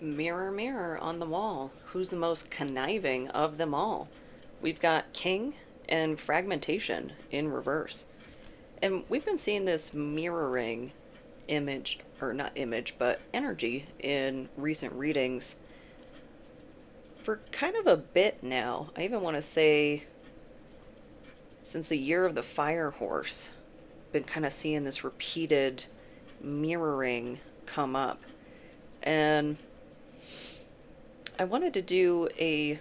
Mirror, mirror on the wall, who's the most conniving of them all? We've got King and Fragmentation in reverse. And we've been seeing this mirroring image, or not image, but energy in recent readings for kind of a bit now. I even want to say since the year of the fire horse, been kind of seeing this repeated mirroring come up. And I wanted to do a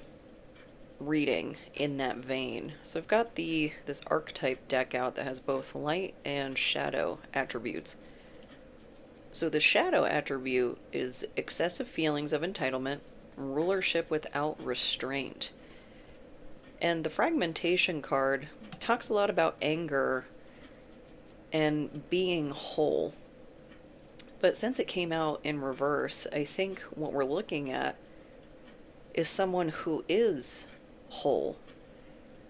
reading in that vein. So I've got this archetype deck out that has both light and shadow attributes. So the shadow attribute is excessive feelings of entitlement, rulership without restraint. And the fragmentation card talks a lot about anger and being whole. But since it came out in reverse, I think what we're looking at is someone who is whole.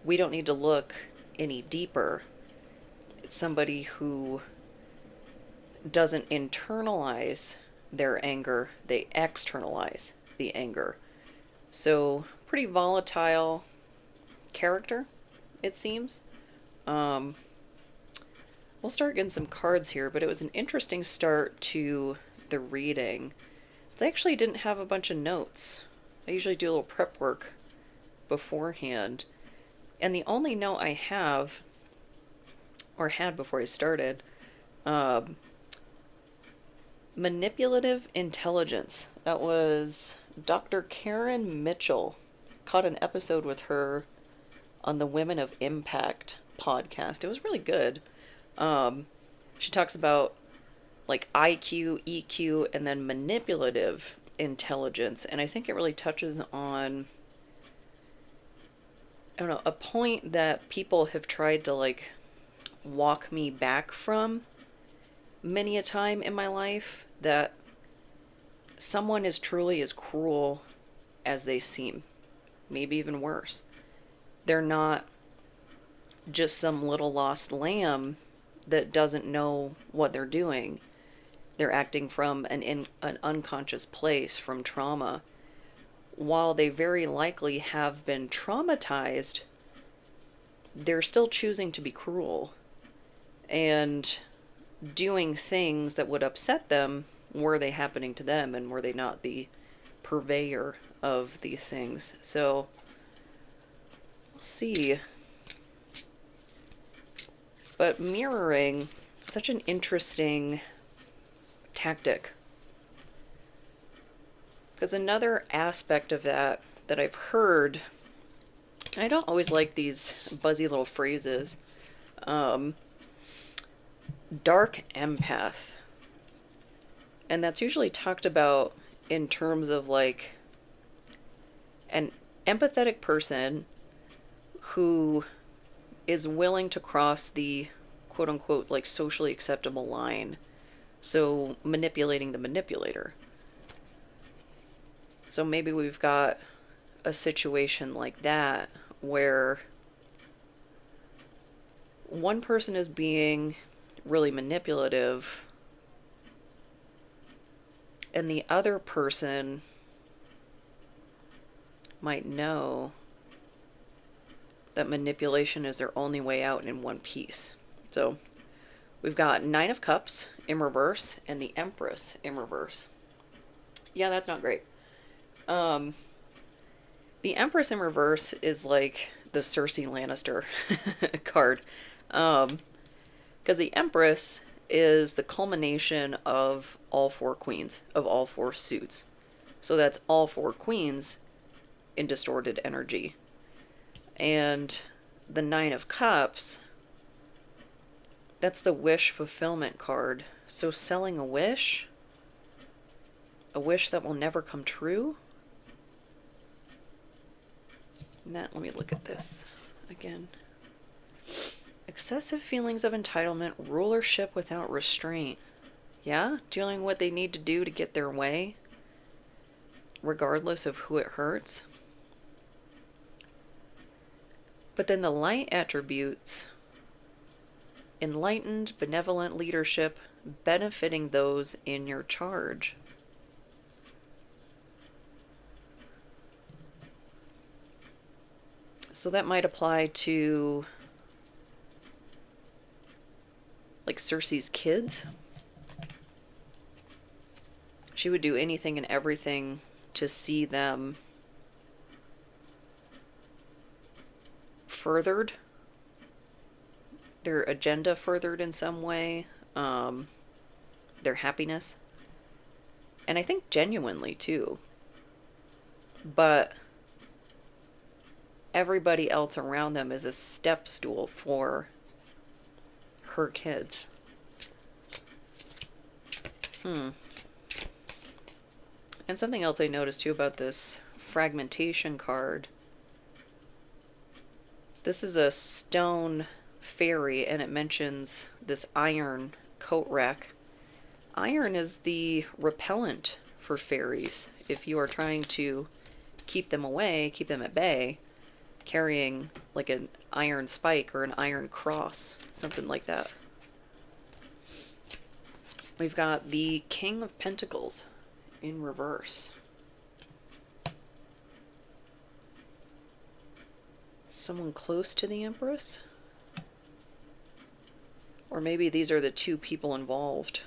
We don't need to look any deeper. It's somebody who doesn't internalize their anger, they externalize the anger. So, pretty volatile character, it seems. We'll start getting some cards here, but it was an interesting start to the reading. I actually didn't have a bunch of notes. I usually do a little prep work beforehand. And the only note I have, or had before I started, Manipulative Intelligence. That was Dr. Karen Mitchell. Caught an episode with her on the Women of Impact podcast. It was really good. She talks about like IQ, EQ, and then manipulative intelligence. And I think it really touches on, I don't know, a point that people have tried to like walk me back from many a time in my life, that someone is truly as cruel as they seem, maybe even worse. They're not just some little lost lamb that doesn't know what they're doing. They're acting from an unconscious place, from trauma. While they very likely have been traumatized, they're still choosing to be cruel and doing things that would upset them were they happening to them and were they not the purveyor of these things. So, we'll see. But mirroring, such an interesting tactic. Because another aspect of that I've heard, and I don't always like these buzzy little phrases, dark empath. And that's usually talked about in terms of like an empathetic person who is willing to cross the quote unquote like socially acceptable line. So manipulating the manipulator. So maybe we've got a situation like that where one person is being really manipulative and the other person might know that manipulation is their only way out in one piece. So we've got Nine of Cups in reverse and the Empress in reverse. Yeah, that's not great. The Empress in reverse is like the Cersei Lannister card. Because the Empress is the culmination of all four queens, of all four suits. So that's all four queens in distorted energy. And the Nine of Cups, that's the wish fulfillment card. So selling a wish that will never come true. Let me look at this again. Excessive feelings of entitlement, rulership without restraint. Yeah, doing what they need to do to get their way, regardless of who it hurts. But then the light attributes, enlightened, benevolent leadership, benefiting those in your charge. So that might apply to like Cersei's kids. She would do anything and everything to see them furthered, their agenda furthered in some way, their happiness. And I think genuinely too. But everybody else around them is a step stool for her kids. And something else I noticed too about this fragmentation card. This is a stone fairy, and it mentions this iron coat rack. Iron is the repellent for fairies. If you are trying to keep them away, keep them at bay, carrying like an iron spike or an iron cross, something like that. We've got the King of Pentacles in reverse. Someone close to the Empress? Or maybe these are the two people involved.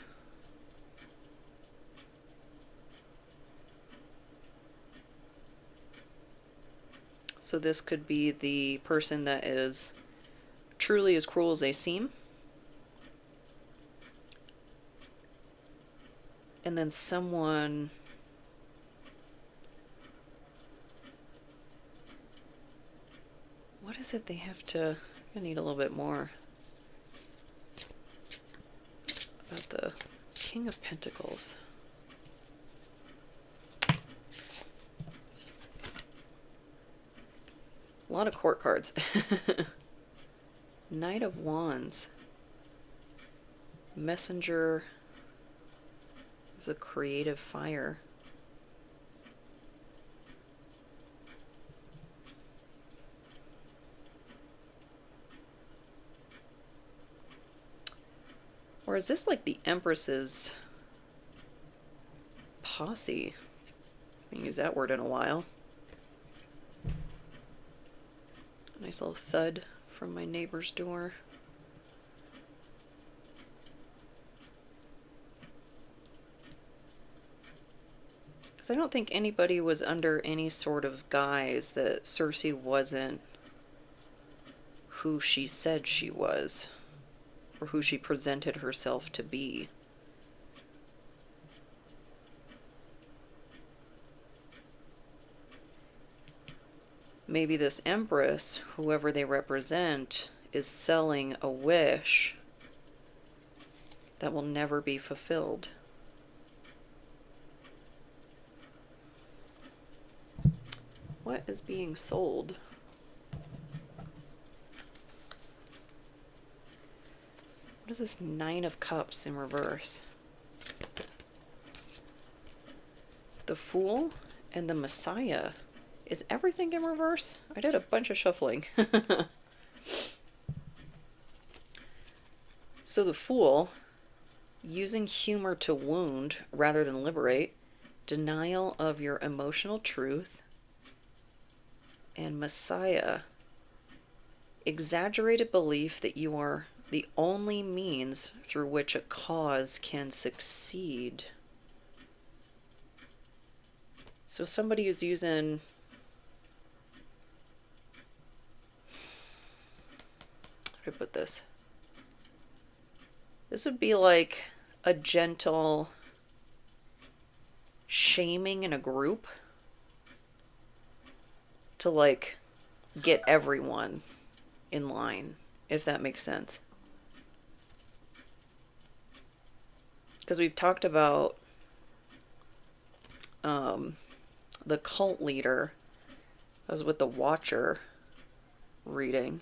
So this could be the person that is truly as cruel as they seem. And then someone... What is it they have to... I need a little bit more about the King of Pentacles. A lot of court cards. Knight of Wands. Messenger of the Creative Fire. Or is this like the Empress's posse? I haven't used that word in a while. Nice little thud from my neighbor's door. Because I don't think anybody was under any sort of guise that Cersei wasn't who she said she was, or who she presented herself to be. Maybe this Empress, whoever they represent, is selling a wish that will never be fulfilled. What is being sold? What is this Nine of Cups in reverse? The Fool and the Messiah. Is everything in reverse? I did a bunch of shuffling. So the Fool, using humor to wound rather than liberate, denial of your emotional truth, and Messiah, exaggerated belief that you are the only means through which a cause can succeed. So somebody who's using... How do I put this? This would be like a gentle shaming in a group to like get everyone in line, if that makes sense. Because we've talked about the cult leader. I was with the Watcher reading.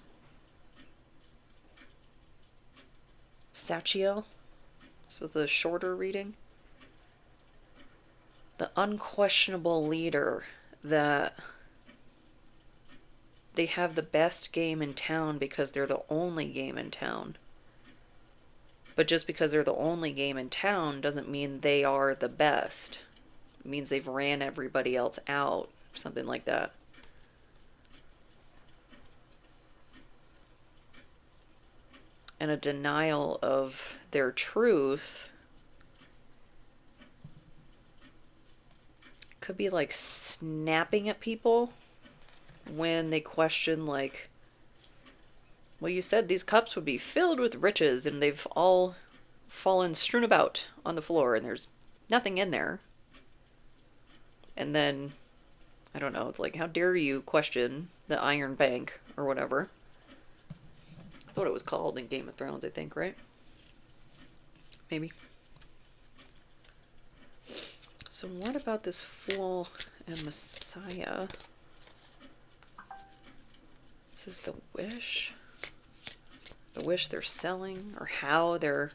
Sachiel. So the shorter reading. The unquestionable leader that they have the best game in town because they're the only game in town. But just because they're the only game in town doesn't mean they are the best. It means they've ran everybody else out. Something like that. and a denial of their truth. Could be like snapping at people when they question, like, well, you said these cups would be filled with riches and they've all fallen strewn about on the floor and there's nothing in there. And then, I don't know, it's like, how dare you question the Iron Bank or whatever. That's what it was called in Game of Thrones, I think, right? Maybe. So what about this Fool and Messiah? This is the wish. The wish they're selling, or how they're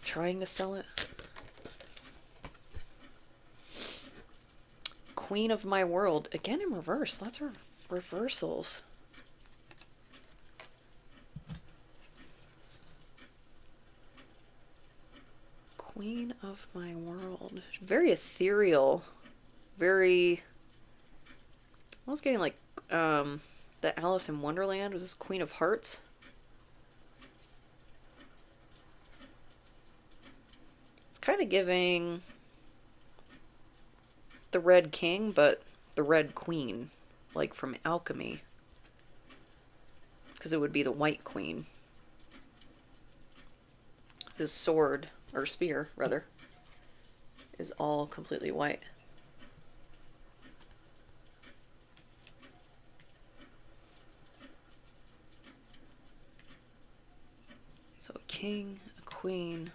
trying to sell it. Queen of my world. Again in reverse. Lots of reversals. Queen of my world. Very ethereal. Very... I was getting like the Alice in Wonderland. Was this Queen of Hearts? It's kind of giving the Red King, but the Red Queen, like from Alchemy. Because it would be the White Queen. This sword, or spear, rather, is all completely white. So a king, a queen.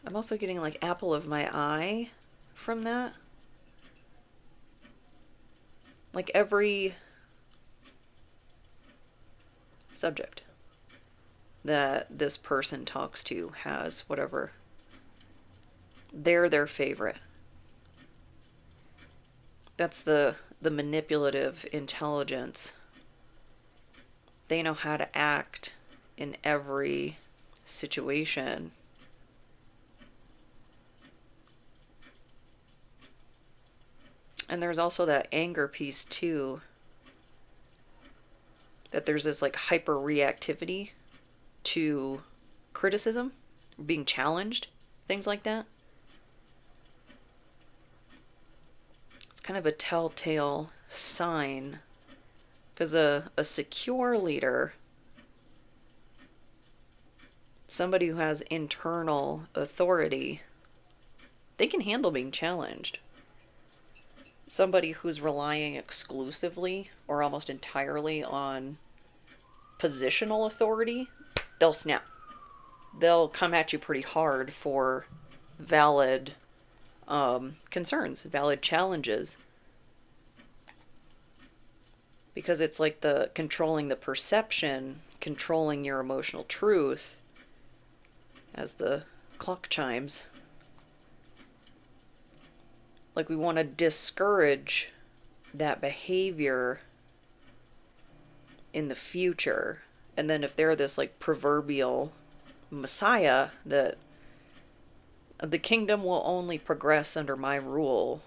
I'm also getting like apple of my eye from that. Like every subject that this person talks to has whatever. They're their favorite. That's the manipulative intelligence. They know how to act in every situation. And there's also that anger piece too. That there's this like hyper reactivity to criticism, being challenged, things like that. It's kind of a telltale sign. Because a secure leader, somebody who has internal authority, they can handle being challenged. Somebody who's relying exclusively or almost entirely on positional authority, they'll snap. They'll come at you pretty hard for valid concerns, valid challenges. Because it's like the controlling the perception, controlling your emotional truth, as the clock chimes. Like we want to discourage that behavior in the future. And then if they're this like proverbial messiah that the kingdom will only progress under my rule.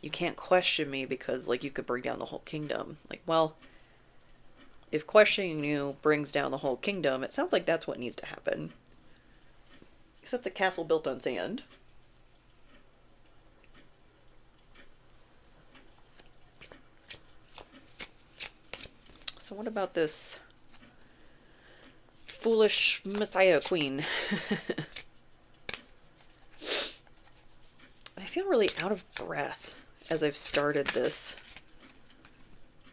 You can't question me because like you could bring down the whole kingdom. Like, well, if questioning you brings down the whole kingdom, it sounds like that's what needs to happen. Because that's a castle built on sand. So what about this foolish Messiah Queen? I feel really out of breath as I've started this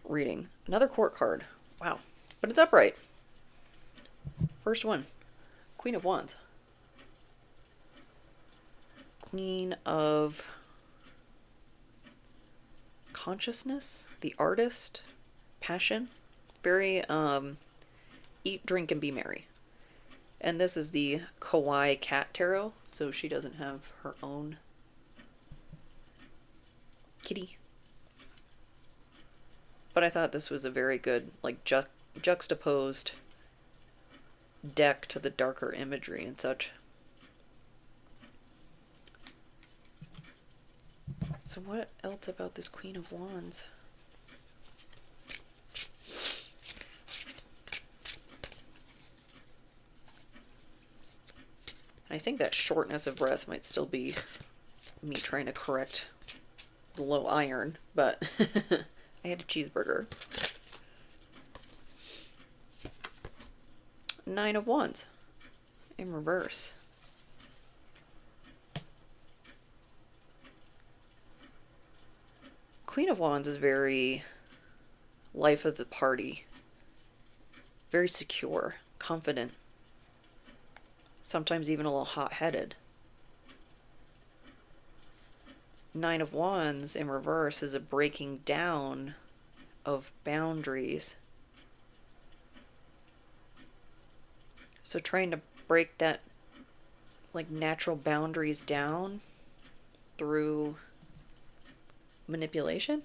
reading. Another court card. Wow. But it's upright. First one. Queen of Wands. Queen of Consciousness. The Artist. Passion. Very, eat, drink, and be merry. And this is the Kawaii Cat Tarot, so she doesn't have her own kitty. But I thought this was a very good, like, juxtaposed deck to the darker imagery and such. So So what else about this Queen of Wands? I think that shortness of breath might still be me trying to correct the low iron, but I had a cheeseburger. Nine of Wands in reverse. Queen of Wands is very life of the party, very secure, confident, sometimes even a little hot-headed. Nine of Wands in reverse is a breaking down of boundaries. So trying to break that, like, natural boundaries down through manipulation.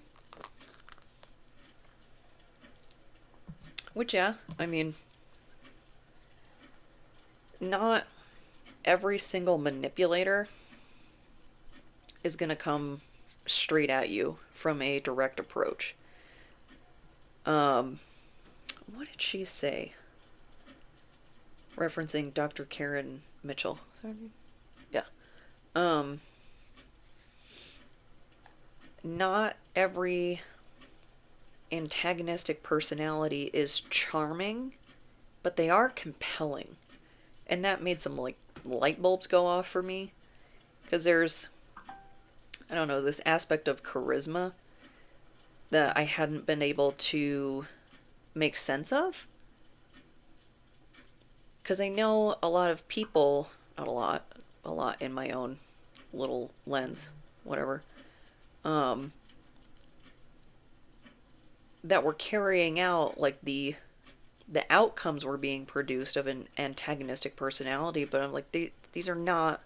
Which, yeah, I mean, not every single manipulator is going to come straight at you from a direct approach. What did she say? Referencing Dr. Karen Mitchell. Yeah. Not every antagonistic personality is charming, but they are compelling. And that made some, like, light bulbs go off for me. Because there's, I don't know, this aspect of charisma that I hadn't been able to make sense of. Because I know a lot of people, not a lot in my own little lens, whatever, that were carrying out, like, the outcomes were being produced of an antagonistic personality, but I'm like, these are not,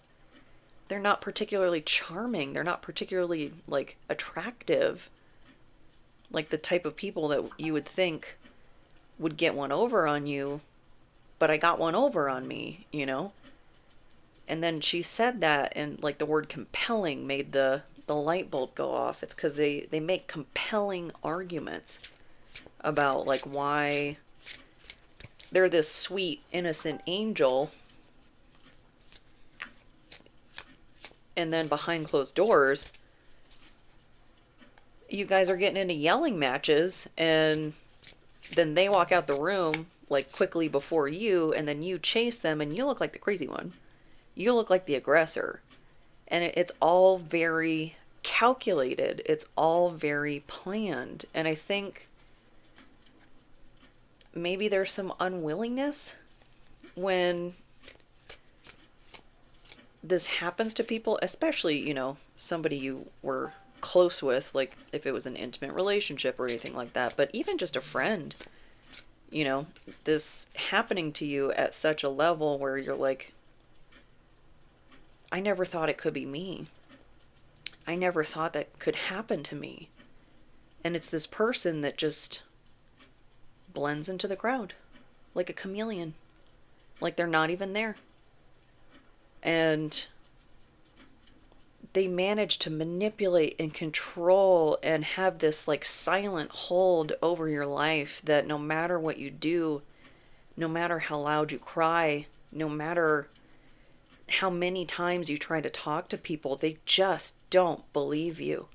they're not particularly charming, they're not particularly, like, attractive, like the type of people that you would think would get one over on you, but I got one over on me, you know? And then she said that, and, like, the word compelling made the light bulb go off. It's because they make compelling arguments about, like, why they're this sweet, innocent angel, and then behind closed doors, you guys are getting into yelling matches, and then they walk out the room, like, quickly before you, and then you chase them, and you look like the crazy one. You look like the aggressor. And it's all very calculated. It's all very planned. And I think maybe there's some unwillingness when this happens to people, especially, you know, somebody you were close with, like if it was an intimate relationship or anything like that, but even just a friend, you know, this happening to you at such a level where you're like, I never thought it could be me. I never thought that could happen to me. And it's this person that just blends into the crowd like a chameleon, like they're not even there. And they manage to manipulate and control and have this, like, silent hold over your life that no matter what you do, no matter how loud you cry, no matter how many times you try to talk to people, they just don't believe you.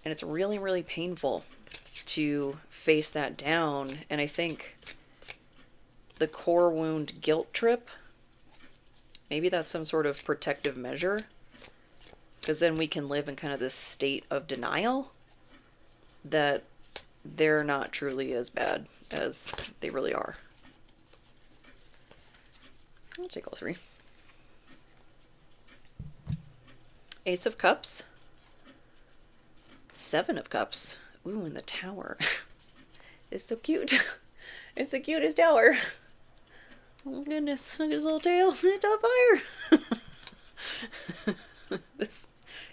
And it's really, really painful to face that down. And I think the core wound guilt trip, maybe that's some sort of protective measure, because then we can live in kind of this state of denial that they're not truly as bad as they really are. I'll take all three. Ace of Cups. Seven of Cups. Ooh, and the Tower. It's so cute. It's the cutest tower. Oh my goodness, look at his little tail. It's on fire. This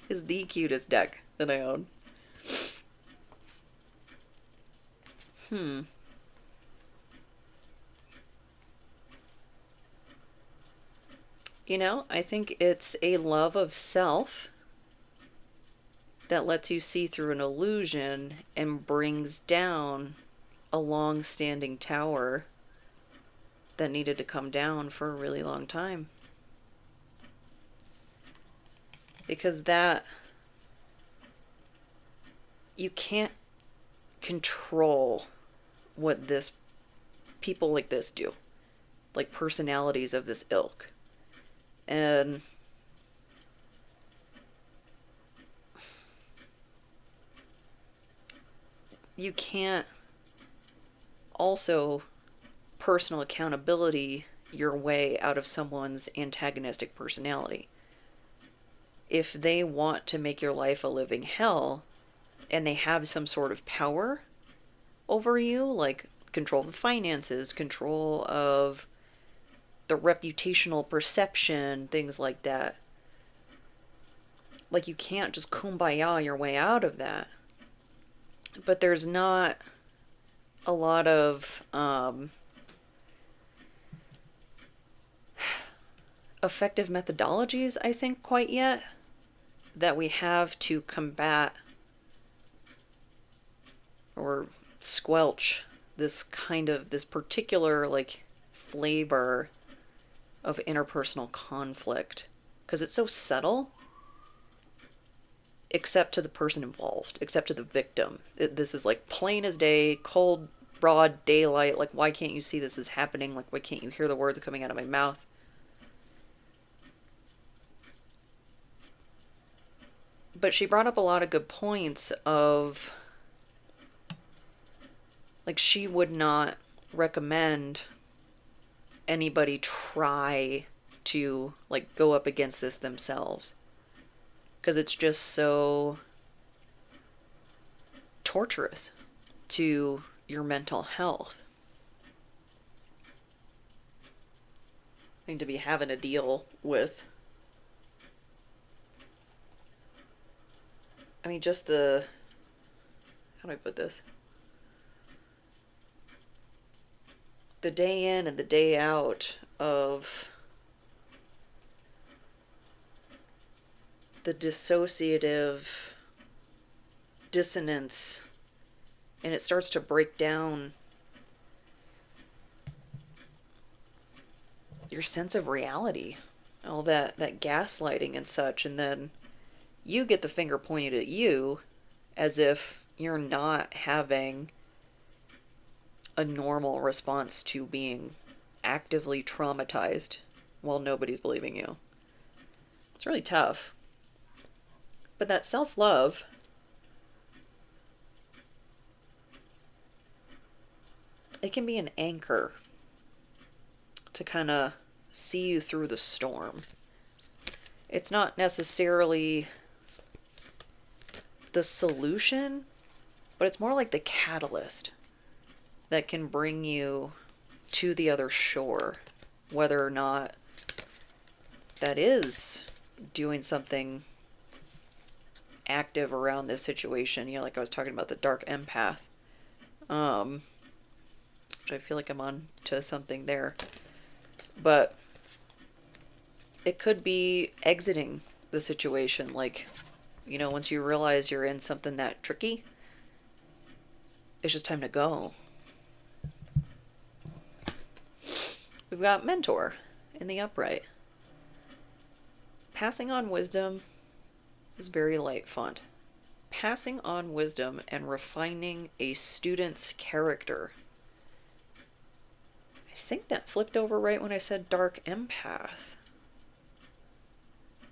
is the cutest deck that I own. You know, I think it's a love of self that lets you see through an illusion and brings down a long standing tower that needed to come down for a really long time. Because that, you can't control what this, people like this do, like personalities of this ilk. And you can't also personal accountability your way out of someone's antagonistic personality. If they want to make your life a living hell and they have some sort of power over you, like control of the finances, control of the reputational perception, things like that, like you can't just kumbaya your way out of that. But there's not a lot of effective methodologies, I think, quite yet that we have to combat or squelch this kind of, this particular like flavor of interpersonal conflict, because it's so subtle, except to the person involved, except to the victim. This is like plain as day, cold, broad daylight. Like, why can't you see this is happening? Like, why can't you hear the words coming out of my mouth? But she brought up a lot of good points of, like, she would not recommend anybody try to, like, go up against this themselves. Because it's just so torturous to your mental health. I mean, to be having to deal with, I mean, just the, how do I put this? The day in and the day out of the dissociative dissonance, and it starts to break down your sense of reality, all that gaslighting and such, and then you get the finger pointed at you as if you're not having a normal response to being actively traumatized while nobody's believing you. It's really tough. But that self-love, it can be an anchor to kind of see you through the storm. It's not necessarily the solution, but it's more like the catalyst that can bring you to the other shore, whether or not that is doing something active around this situation. You know, like I was talking about the dark empath, which I feel like I'm on to something there. But it could be exiting the situation. Like, you know, once you realize you're in something that tricky, it's just time to go. We've got mentor in the upright. Passing on wisdom is very light font. Passing on wisdom and refining a student's character. I think that flipped over right when I said dark empath.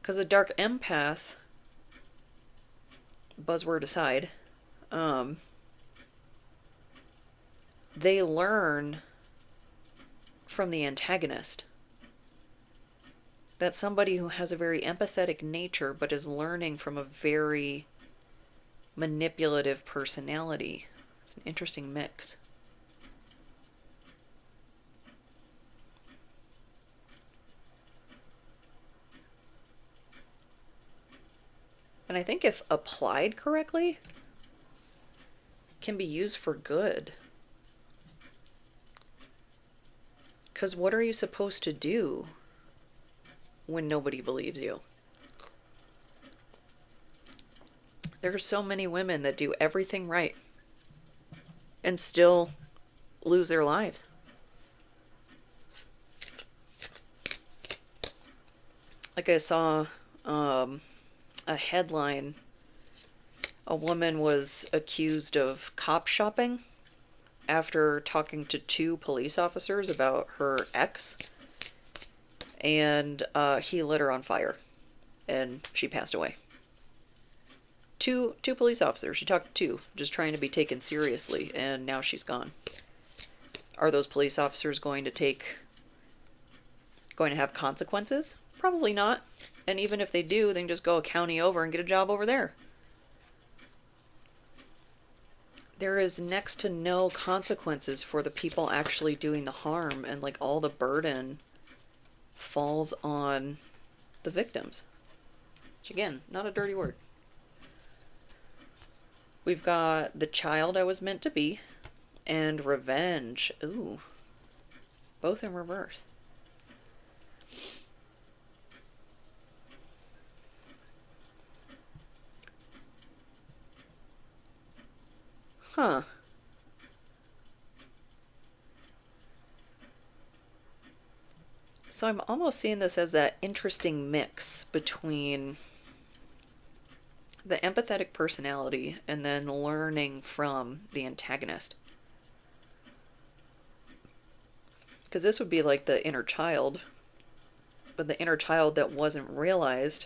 Because a dark empath, buzzword aside, they learn from the antagonist. That's somebody who has a very empathetic nature but is learning from a very manipulative personality. It's an interesting mix. And I think if applied correctly, can be used for good. Because what are you supposed to do when nobody believes you. There are so many women that do everything right and still lose their lives. Like I saw a headline, a woman was accused of cop shopping after talking to 2 police officers about her ex, and he lit her on fire, and she passed away. Two police officers. She talked to 2, just trying to be taken seriously, and now she's gone. Are those police officers going to have consequences? Probably not. And even if they do, they can just go a county over and get a job over there. There is next to no consequences for the people actually doing the harm, and like all the burden falls on the victims. Which again, not a dirty word. We've got the child I was meant to be and revenge. Ooh. Both in reverse. Huh. So I'm almost seeing this as that interesting mix between the empathetic personality and then learning from the antagonist. Because this would be like the inner child, but the inner child that wasn't realized,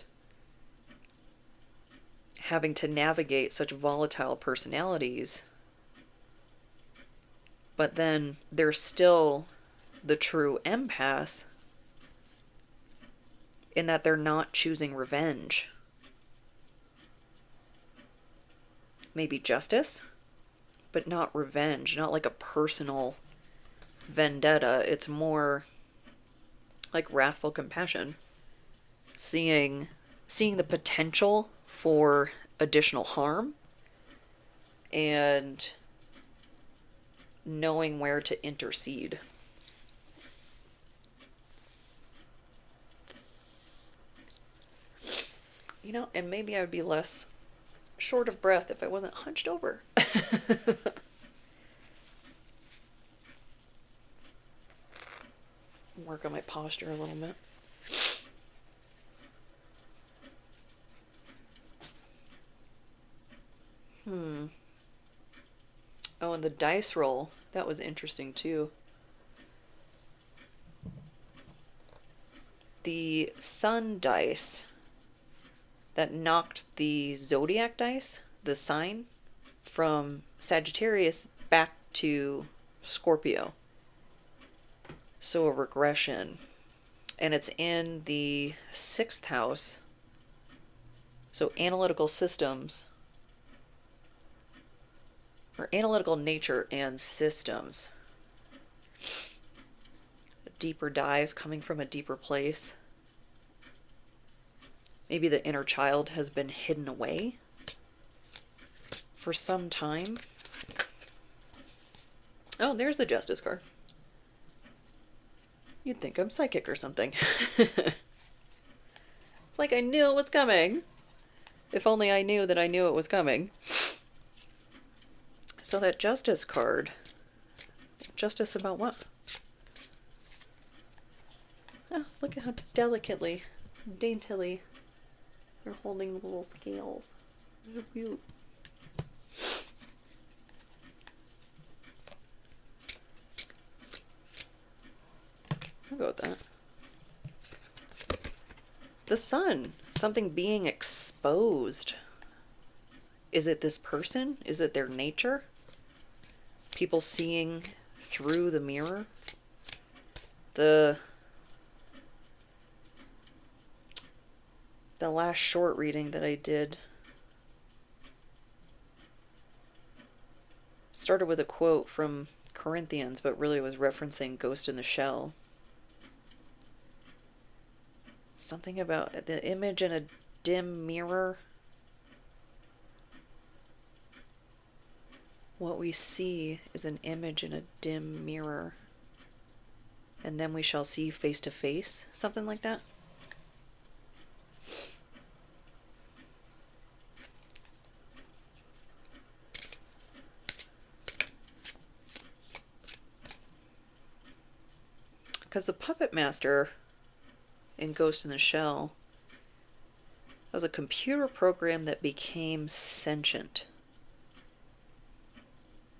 having to navigate such volatile personalities, but then there's still the true empath in that they're not choosing revenge. Maybe justice, but not revenge, not like a personal vendetta. It's more like wrathful compassion, seeing the potential for additional harm and knowing where to intercede. You know, and maybe I would be less short of breath if I wasn't hunched over. Work on my posture a little bit. Oh, and the dice roll. That was interesting too. The sun dice that knocked the zodiac dice, the sign, from Sagittarius back to Scorpio. So a regression. And it's in the 6th house. So analytical systems, or analytical nature and systems. A deeper dive coming from a deeper place. Maybe the inner child has been hidden away for some time. Oh, there's the Justice card. You'd think I'm psychic or something. It's like I knew it was coming. If only I knew that I knew it was coming. So that Justice card. Justice about what? Oh, look at how delicately, daintily they're holding the little scales. They're cute. I'll go with that. The sun. Something being exposed. Is it this person? Is it their nature? People seeing through the mirror? The last short reading that I did started with a quote from Corinthians, but really was referencing Ghost in the Shell. Something about the image in a dim mirror. What we see is an image in a dim mirror. And then we shall see face to face. Something like that. Because the puppet master in Ghost in the Shell was a computer program that became sentient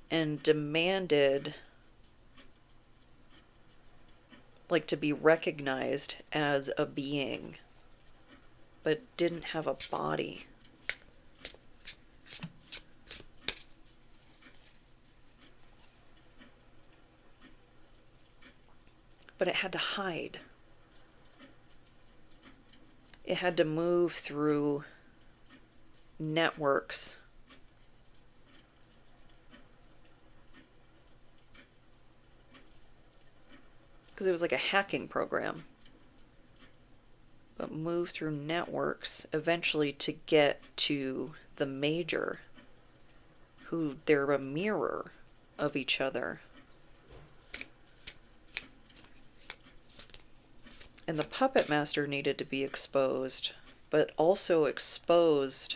and demanded, like, to be recognized as a being, but didn't have a body. But it had to hide. It had to move through networks. Because it was like a hacking program. But move through networks eventually to get to the major, who they're a mirror of each other. And the puppet master needed to be exposed, but also exposed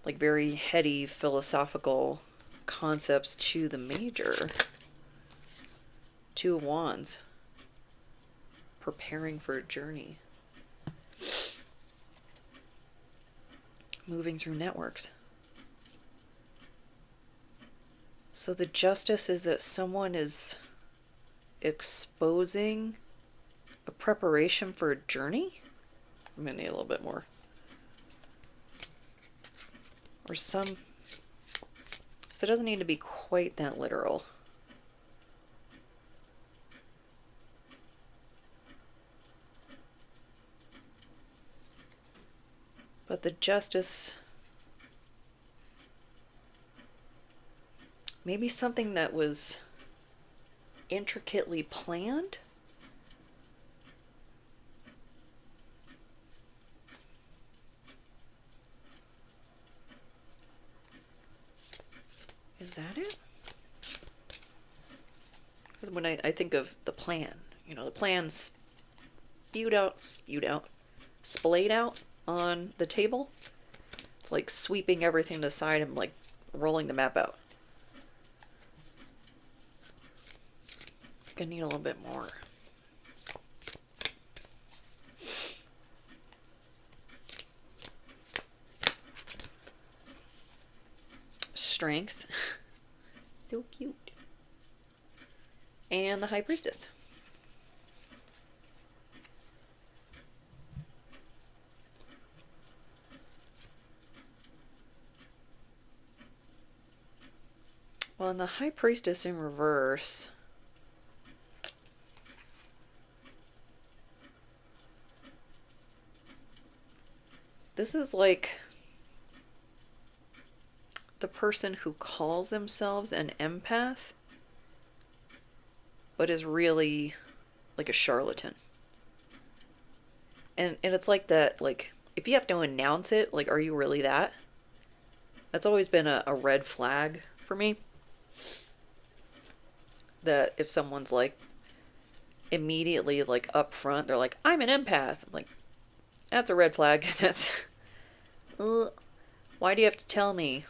like very heady philosophical concepts to the major. Two of Wands. Preparing for a journey. Moving through networks. So the justice is that someone is exposing a preparation for a journey? I'm gonna need a little bit more. Or some... So it doesn't need to be quite that literal. But the justice... Maybe something that was intricately planned? Is that it? Because when I think of the plan, you know, the plan's splayed out on the table. It's like sweeping everything to the side and like rolling the map out. I need a little bit more. Strength. So cute. And the High Priestess. Well, and the High Priestess in reverse... This is like the person who calls themselves an empath, but is really like a charlatan. And it's like that, like, if you have to announce it, like, are you really that? That's always been a red flag for me. That if someone's like immediately like up front, they're like, I'm an empath. I'm like, that's a red flag. That's... Why do you have to tell me?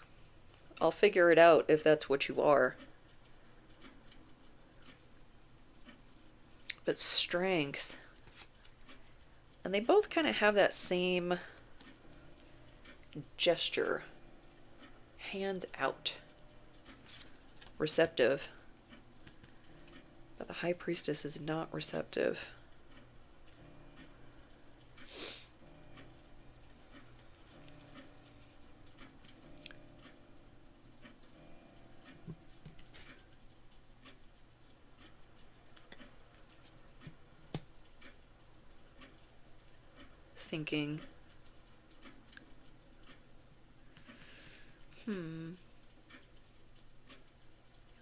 I'll figure it out if that's what you are. But strength. And they both kind of have that same gesture. Hands out. Receptive. But the High Priestess is not receptive. Thinking, he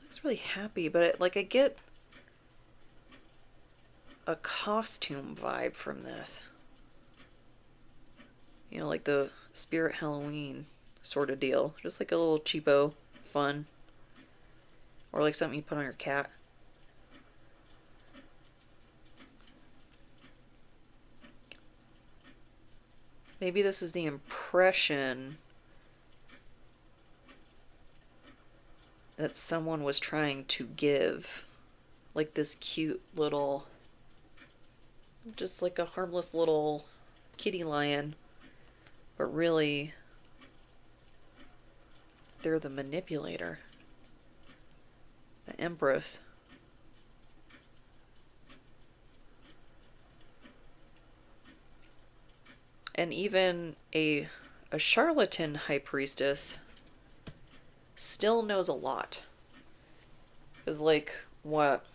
looks really happy, but I get a costume vibe from this. You know, like the Spirit Halloween sort of deal. Just like a little cheapo, fun. Or like something you put on your cat. Maybe this is the impression that someone was trying to give. like this cute little, just like a harmless little kitty lion, but really they're the manipulator, the Empress. And even a charlatan high priestess still knows a lot. Is like what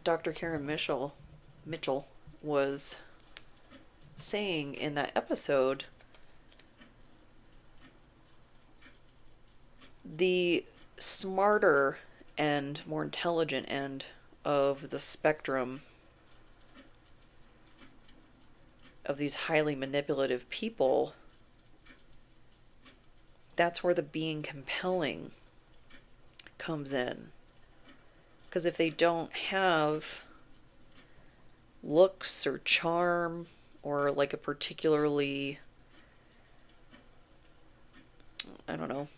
Dr. Karen Mitchell was saying in that episode. The smarter and more intelligent end of the spectrum of these highly manipulative people, that's where the being compelling comes in. Because if they don't have looks or charm or like a particularly, I don't know,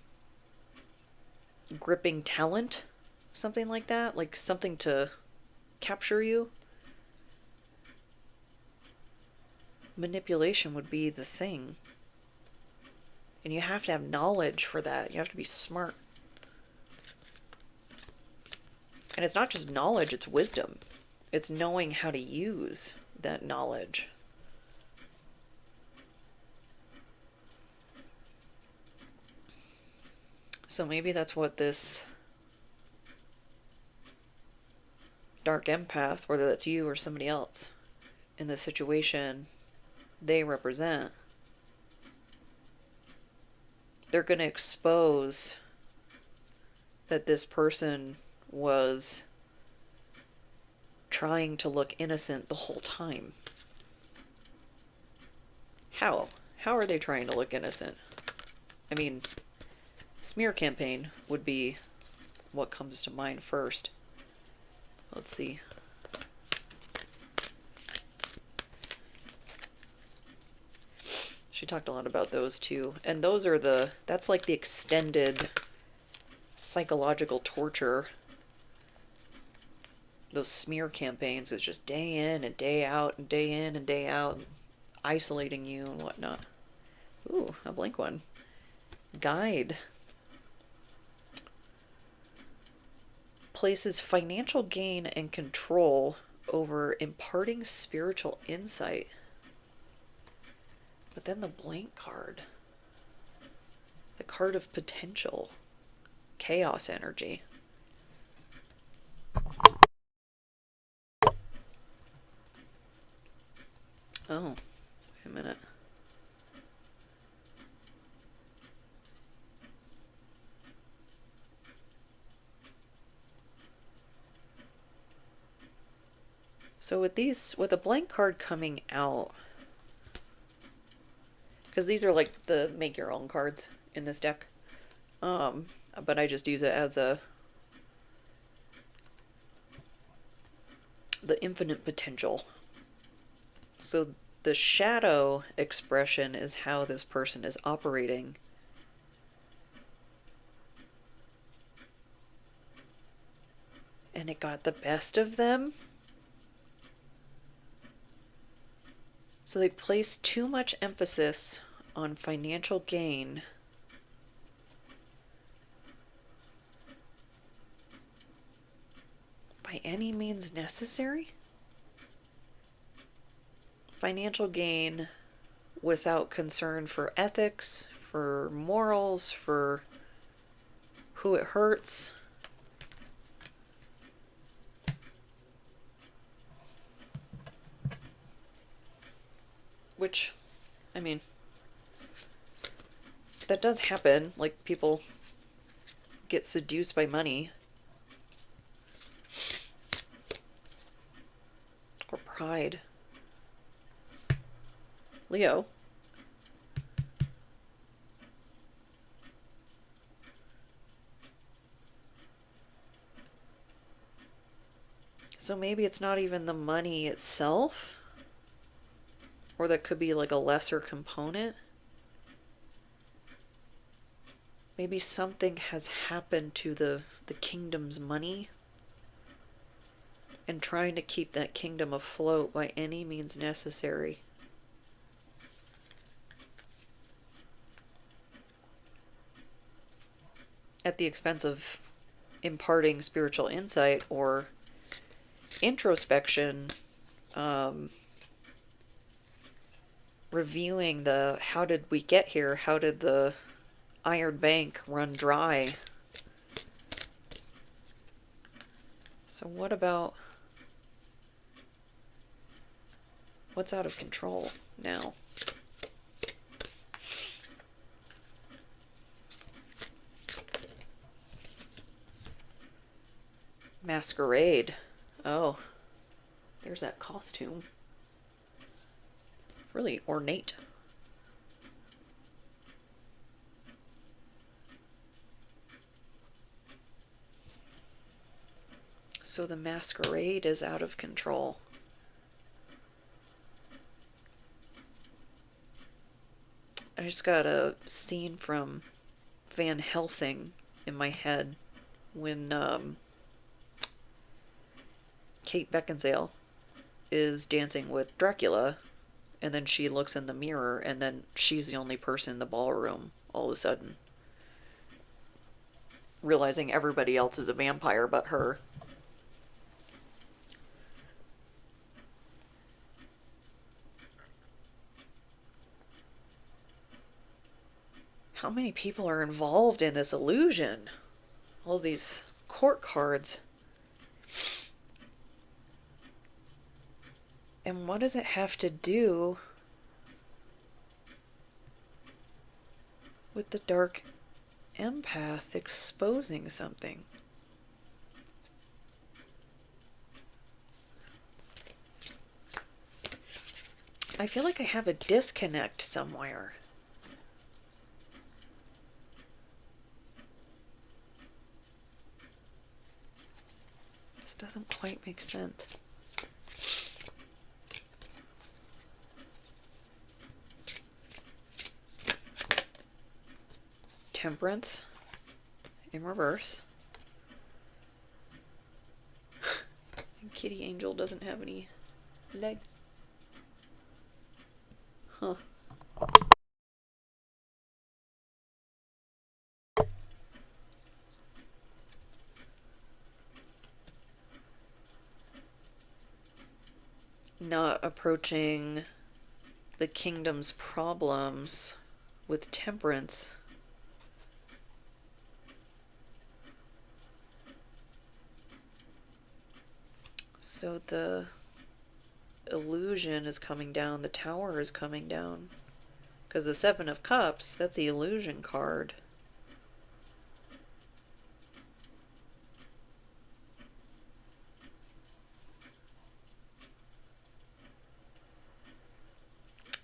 gripping talent, something like that, like something to capture you, manipulation would be the thing. And you have to have knowledge for that. You have to be smart. And it's not just knowledge, it's wisdom. It's knowing how to use that knowledge. So maybe that's what this dark empath, whether that's you or somebody else in this situation, they represent. They're going to expose that this person was trying to look innocent the whole time. How? How are they trying to look innocent? I mean, smear campaign would be what comes to mind first. Let's see. She talked a lot about those too. And those are that's like the extended psychological torture. Those smear campaigns is just day in and day out and day in and day out, isolating you and whatnot. Ooh, a blank one. Guide. Places financial gain and control over imparting spiritual insight. But then the blank card. The card of potential. Chaos energy. Oh, wait a minute. So with a blank card coming out, because these are like the make your own cards in this deck, but I just use it as the infinite potential. So the shadow expression is how this person is operating. And it got the best of them. So they place too much emphasis on financial gain by any means necessary. Financial gain without concern for ethics, for morals, for who it hurts. Which, I mean, that does happen. Like, people get seduced by money. Or pride. Leo. So maybe it's not even the money itself. Or that could be like a lesser component. Maybe something has happened to the kingdom's money and trying to keep that kingdom afloat by any means necessary. At the expense of imparting spiritual insight or introspection, reviewing the how did we get here? How did the Iron Bank run dry? So what about what's out of control now? Masquerade. Oh, there's that costume. Really ornate. So the masquerade is out of control. I just got a scene from Van Helsing in my head when Kate Beckinsale is dancing with Dracula, and then she looks in the mirror, and then she's the only person in the ballroom all of a sudden, realizing everybody else is a vampire but her. How many people are involved in this illusion? All these court cards. And what does it have to do with the dark empath exposing something? I feel like I have a disconnect somewhere. This doesn't quite make sense. Temperance in reverse. Kitty Angel doesn't have any legs. Huh. Not approaching the kingdom's problems with temperance. So the illusion is coming down, the tower is coming down. Because the Seven of Cups, that's the illusion card.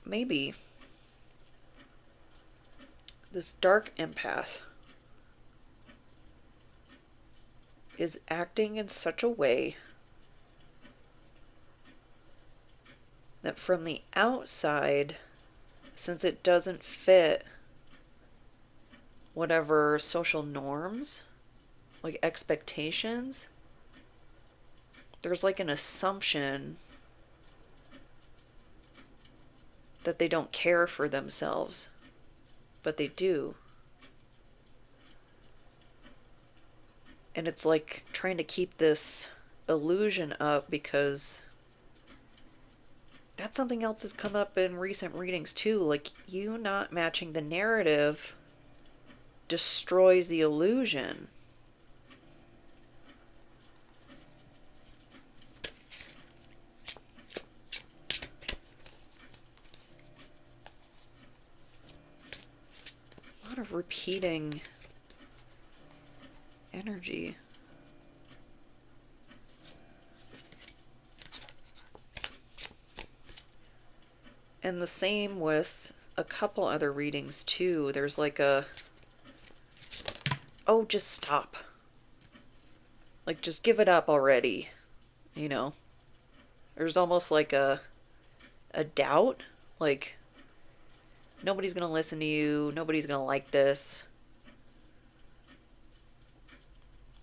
Maybe this dark empath is acting in such a way that from the outside, since it doesn't fit whatever social norms, like expectations, there's like an assumption that they don't care for themselves, but they do. And it's like trying to keep this illusion up because that's something else that's come up in recent readings too. Like, you not matching the narrative destroys the illusion. A lot of repeating energy. And the same with a couple other readings too. There's like a, oh, just stop. Like, just give it up already. You know? There's almost like a doubt. Like, nobody's gonna listen to you. Nobody's gonna like this.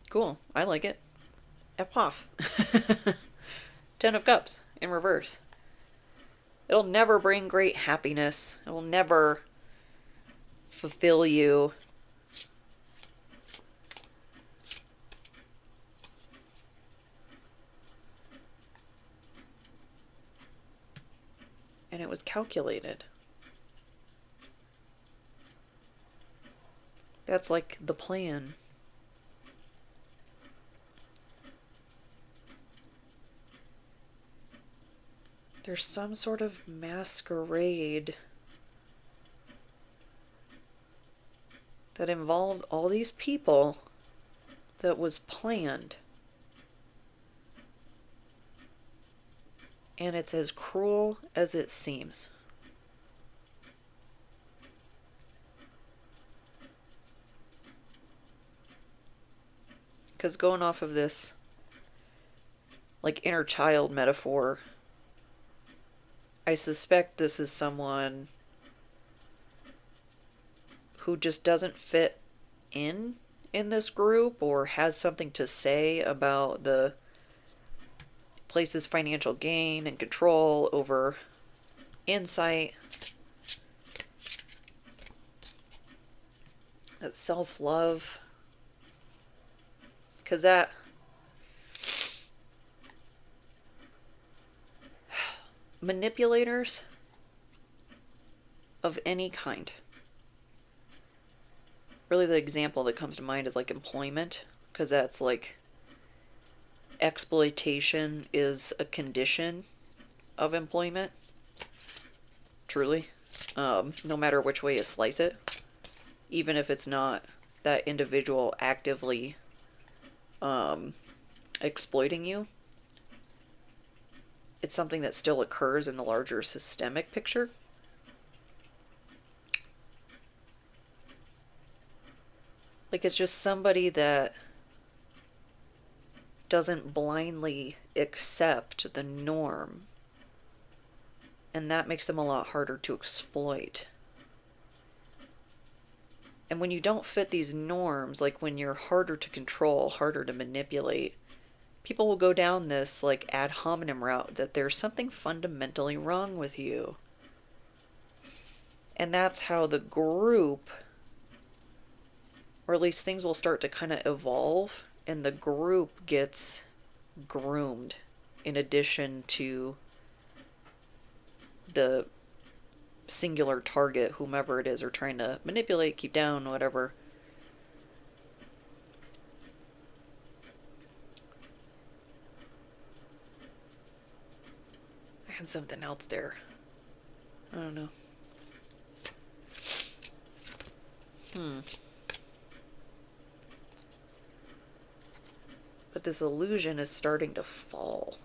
Cool. I like it. F off. Ten of Cups in reverse. It'll never bring great happiness. It will never fulfill you. And it was calculated. That's like the plan. There's some sort of masquerade that involves all these people that was planned. And it's as cruel as it seems. Because going off of this, like, inner child metaphor, I suspect this is someone who just doesn't fit in this group, or has something to say about the place's financial gain and control over insight. That self-love. Because that... manipulators of any kind. Really, the example that comes to mind is like employment, because that's like exploitation is a condition of employment. Truly. No matter which way you slice it. Even if it's not that individual actively exploiting you, it's something that still occurs in the larger systemic picture. Like, it's just somebody that doesn't blindly accept the norm. And that makes them a lot harder to exploit. And when you don't fit these norms, like when you're harder to control, harder to manipulate, people will go down this like ad hominem route that there's something fundamentally wrong with you. And that's how the group, or at least things will start to kind of evolve, and the group gets groomed in addition to the singular target, whomever it is, or trying to manipulate, keep down, whatever. I had something else there. I don't know. But this illusion is starting to fall.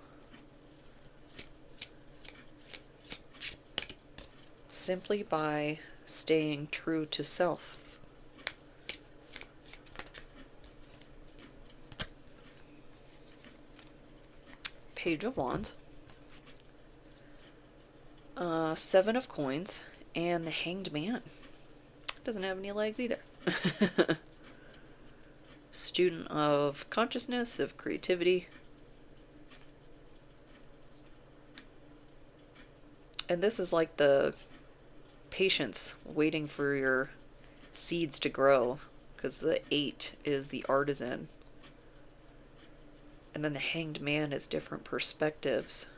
Simply by staying true to self. Page of Wands. Seven of Coins. And the Hanged Man. Doesn't have any legs either. Student of consciousness, of creativity. And this is like the patience, waiting for your seeds to grow, because the 8 is the artisan. And then the Hanged Man is different perspectives.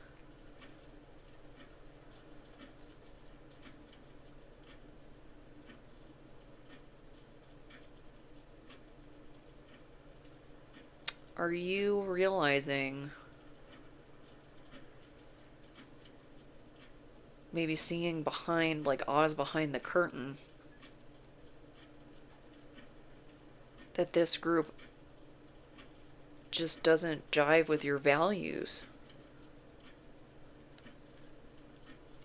Are you realizing, maybe seeing behind, like Oz behind the curtain, that this group just doesn't jive with your values?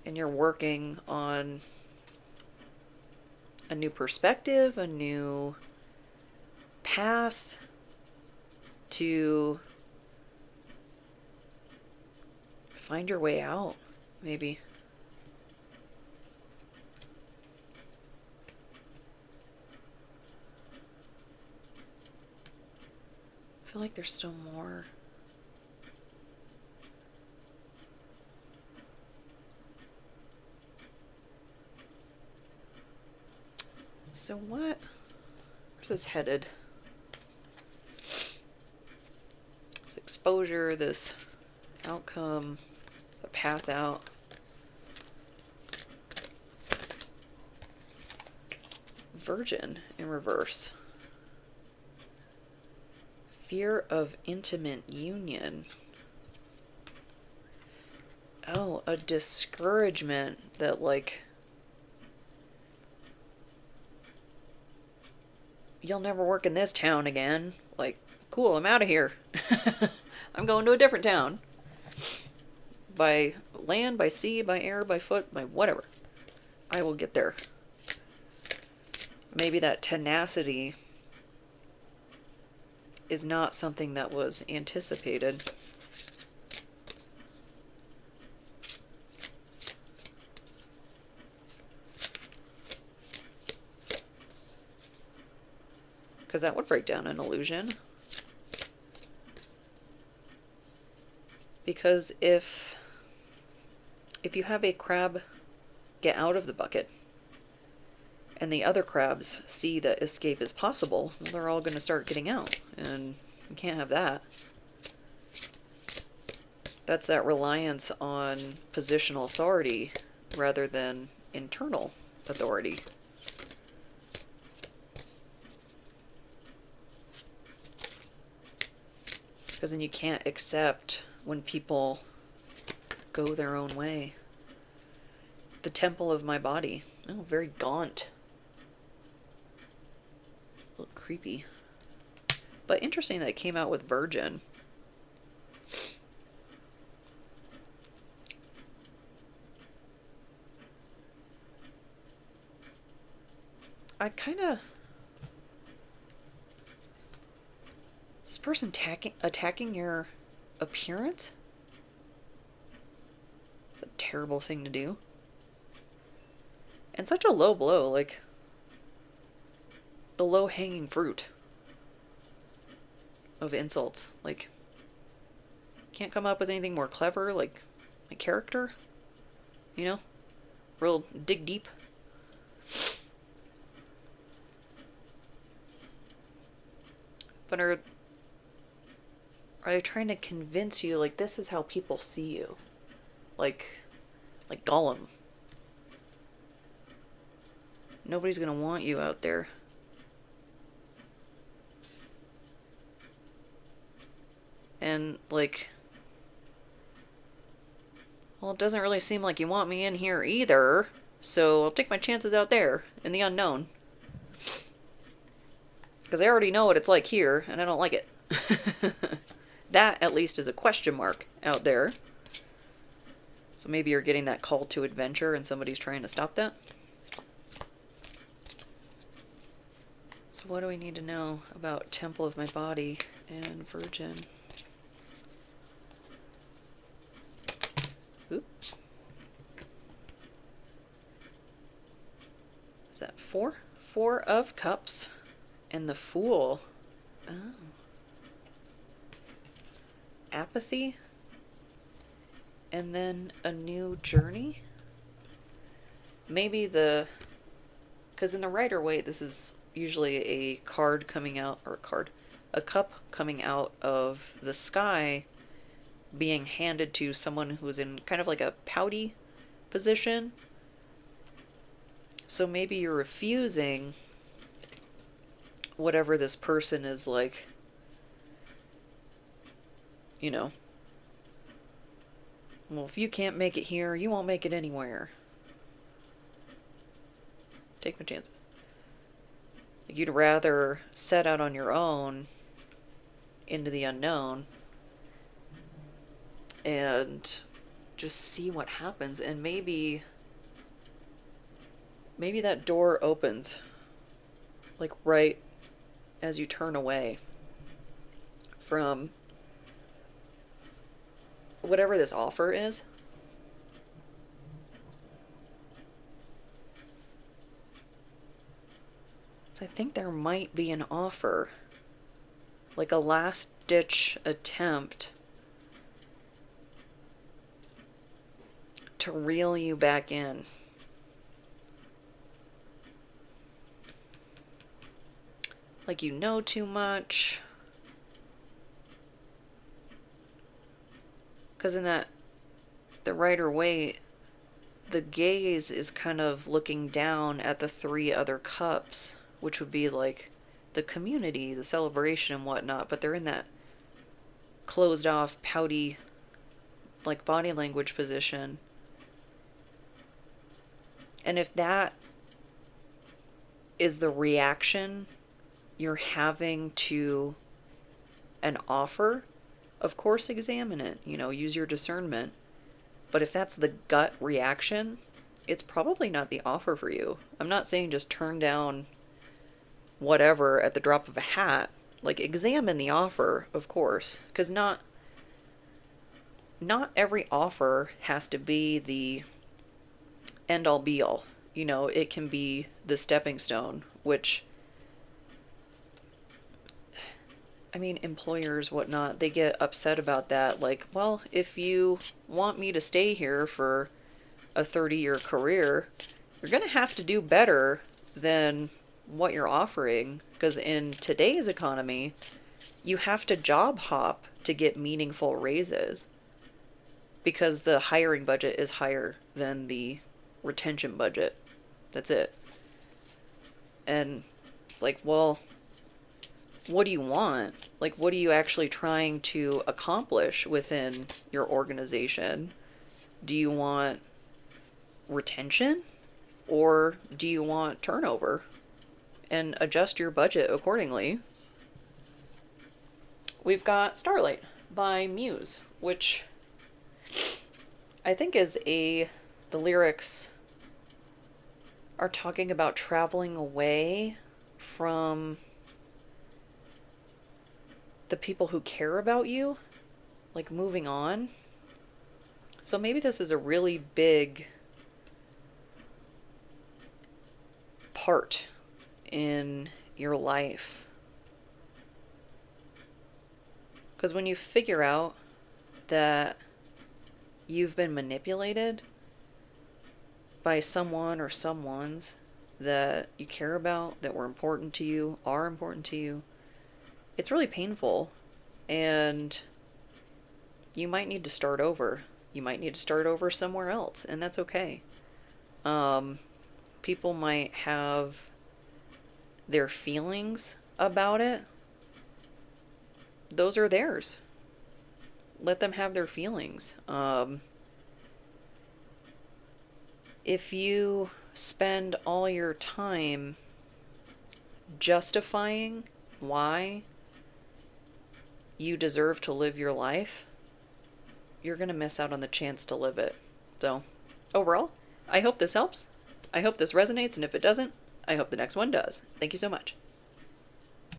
And you're working on a new perspective, a new path to find your way out, maybe. I feel like there's still more. So where's this headed? This exposure, this outcome, the path out. Virgin in reverse. Fear of intimate union. Oh, a discouragement that, like, you'll never work in this town again. Like, cool, I'm out of here. I'm going to a different town. By land, by sea, by air, by foot, by whatever. I will get there. Maybe that tenacity is not something that was anticipated. Because that would break down an illusion. Because if you have a crab get out of the bucket, and the other crabs see that escape is possible, well, they're all going to start getting out, and you can't have that. That's that reliance on positional authority rather than internal authority. Because then you can't accept when people go their own way. The temple of my body. Oh, very gaunt. A little creepy. But interesting that it came out with Virgin. I kind of... This person attacking your appearance? It's a terrible thing to do. And such a low blow, like... the low-hanging fruit of insults. Like, can't come up with anything more clever, like my character, you know? Real dig deep. But are they trying to convince you, like, this is how people see you? Like Gollum. Nobody's gonna want you out there. And, like, well, it doesn't really seem like you want me in here either, so I'll take my chances out there, in the unknown. Because I already know what it's like here, and I don't like it. That, at least, is a question mark out there. So maybe you're getting that call to adventure and somebody's trying to stop that. So what do we need to know about Temple of My Body and Virgin? Oops. Is that 4? 4 of Cups. And the Fool. Oh. Apathy. And then a new journey. Maybe because in the Rider-Waite, this is usually a card coming out, or a cup coming out of the sky being handed to someone who's in kind of like a pouty position. So maybe you're refusing whatever this person is, like, you know, well, if you can't make it here, you won't make it anywhere. Take my chances. You'd rather set out on your own into the unknown and just see what happens, and maybe that door opens, like, right as you turn away from whatever this offer is. So I think there might be an offer, like a last-ditch attempt to reel you back in. like you know too much. Because in that, the Rider-Waite, the gaze is kind of looking down at the 3 other cups, which would be like the community, the celebration and whatnot, but they're in that closed off, pouty, like body language position. And if that is the reaction you're having to an offer, of course examine it, use your discernment. But if that's the gut reaction, it's probably not the offer for you. I'm not saying just turn down whatever at the drop of a hat. Like, examine the offer, of course, because not every offer has to be the end all be all. It can be the stepping stone, which, I mean, employers, whatnot, they get upset about that. Like, well, if you want me to stay here for a 30-year career, you're going to have to do better than what you're offering. Because in today's economy, you have to job hop to get meaningful raises. Because the hiring budget is higher than the retention budget. That's it. And it's like, well, what do you want? Like, what are you actually trying to accomplish within your organization? Do you want retention, or do you want turnover? And adjust your budget accordingly. We've got Starlight by Muse, which I think the lyrics are talking about traveling away from the people who care about you, like moving on. So maybe this is a really big part in your life. Because when you figure out that you've been manipulated by someone or someones that you care about, that were important to you, are important to you, it's really painful, and you might need to start over. You might need to start over somewhere else, and that's okay. People might have their feelings about it. Those are theirs. Let them have their feelings. If you spend all your time justifying why you deserve to live your life, you're going to miss out on the chance to live it. So, overall, I hope this helps. I hope this resonates, and if it doesn't, I hope the next one does. Thank you so much.